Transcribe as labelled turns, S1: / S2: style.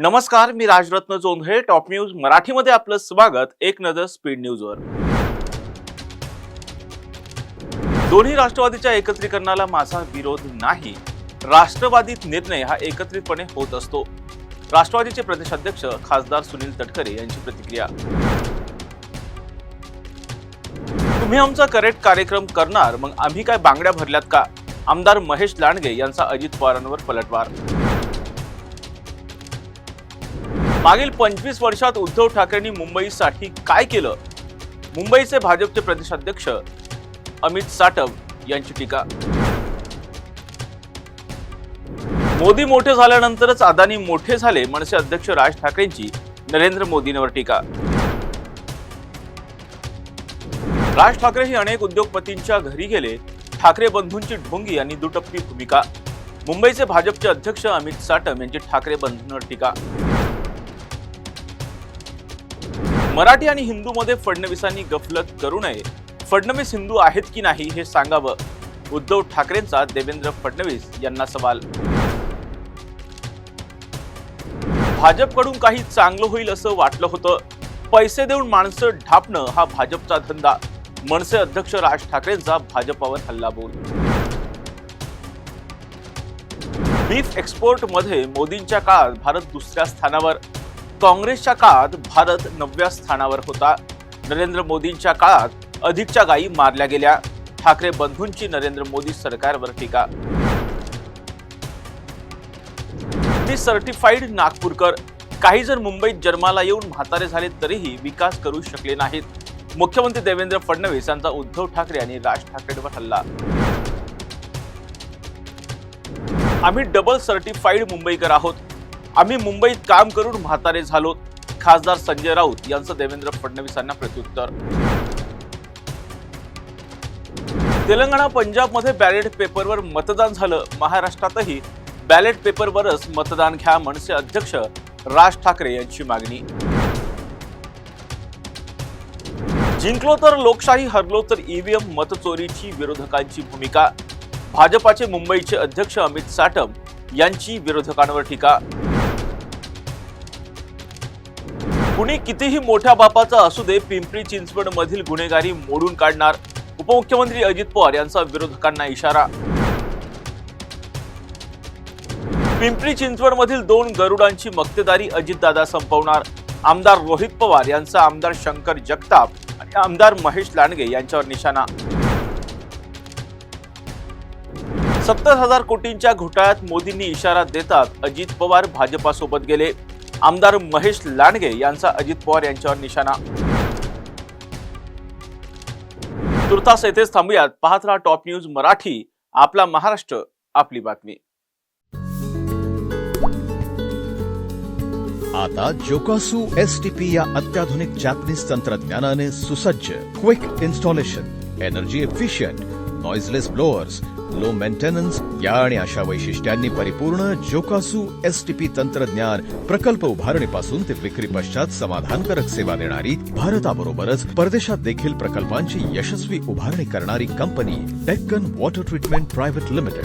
S1: नमस्कार, मी Rajratna Jondhale. Top news मराठीमध्ये आपलं स्वागत. एक नजर स्पीड न्यूजवर. दोन्ही राष्ट्रवादीच्या एकत्रीकरणाला माझा विरोध नाही. राष्ट्रवादीत निर्णय हा एकत्रितपणे होत असतो. राष्ट्रवादीचे प्रदेशाध्यक्ष खासदार सुनील तटकरे यांची प्रतिक्रिया. तुम्ही आमचा करेक्ट कार्यक्रम करणार, मग आम्ही काय बांगड्या भरल्यात का? आमदार महेश लांडगे यांचा अजित पवारांवर पलटवार. मागील 25 वर्षात उद्धव ठाकरेंनी मुंबईसाठी काय केलं? मुंबईचे भाजपचे प्रदेशाध्यक्ष अमित साटम यांची टीका. मोदी मोठे झाल्यानंतरच अदानी मोठे झाले, मनसे अध्यक्ष राज ठाकरेंची नरेंद्र मोदींवर टीका. राज ठाकरे हे अनेक उद्योगपतींच्या घरी गेले. ठाकरे बंधूंची ढोंगी यांनी दुटप्पी भूमिका. मुंबईचे भाजपचे अध्यक्ष अमित साटम यांची ठाकरे बंधूंवर टीका. मराठी आणि हिंदूमध्ये फडणवीसांनी गफलत करू नये. फडणवीस हिंदू आहेत की नाही हे सांगावं. उद्धव ठाकरेंचा देवेंद्र फडणवीस यांना सवाल. भाजपकडून काही चांगलं होईल असं वाटलं होतं. पैसे देऊन माणसं ढापणं हा भाजपचा धंदा. मनसे अध्यक्ष राज ठाकरेंचा भाजपावर हल्लाबोल. बीफ एक्सपोर्ट मध्ये मोदींच्या काळात भारत दुसऱ्या स्थानावर, काँग्रेसच्या काळात भारत 9व्या स्थानावर होता. नरेंद्र मोदींच्या काळात अधिकच्या गायी मारल्या गेल्या. ठाकरे बंधूंची नरेंद्र मोदी सरकारवर टीका. मी सर्टिफाईड नागपूरकर. काही जण मुंबईत जन्माला येऊन म्हातारे झाले तरीही विकास करू शकले नाहीत. मुख्यमंत्री देवेंद्र फडणवीस यांचा उद्धव ठाकरे आणि राज ठाकरेंवर हल्ला. आम्ही डबल सर्टिफाईड मुंबईकर आहोत. आम्ही मुंबईत काम करून म्हातारे झालो. खासदार संजय राऊत यांचं देवेंद्र फडणवीसांना प्रत्युत्तर. तेलंगणा, पंजाबमध्ये बॅलेट पेपरवर मतदान झालं. महाराष्ट्रातही बॅलेट पेपरवरच मतदान घ्या, मनसे अध्यक्ष राज ठाकरे यांची मागणी. जिंकलो तर लोकशाही, हरलो तर ईव्हीएम मतचोरीची विरोधकांची भूमिका. भाजपाचे मुंबईचे अध्यक्ष अमित साटम यांची विरोधकांवर टीका. कुणी कितीही मोठ्या बापाचा असू दे, पिंपरी चिंचवड मधील गुन्हेगारी मोडून काढणार. उपमुख्यमंत्री अजित पवार यांचा विरोधकांना इशारा. पिंपरी चिंचवड मधील 2 गरुडांची मक्तेदारी अजितदादा संपवणार. आमदार रोहित पवार यांचा आमदार शंकर जगताप आणि आमदार महेश लांडगे यांच्यावर निशाणा. 70,000 कोटींच्या घोटाळ्यात मोदींनी इशारा देतात अजित पवार भाजपासोबत गेले. आमदार महेश लांडगे यांचा अजित पवार यांच्यावर निशाणा. तुर्तास येथेच थांबूयात. पाहत रहा टॉप न्यूज मराठी. आपला महाराष्ट्र, आपली बातमी.
S2: आता जोकासू एसटीपी या अत्याधुनिक जॅपनीज तंत्रज्ञानाने सुसज्ज, quick installation, energy efficient, noiseless blowers, low maintenance या आणि अशा वैशिष्ट्यांनी परिपूर्ण जोकासू एसटीपी तंत्रज्ञान प्रकल्प उभारणीपासून ते विक्री पश्चात समाधानकारक सेवा देणारी, भारताबरोबरच परदेशात देखील प्रकल्पांची यशस्वी उभारणी करणारी company Deccan water treatment private limited.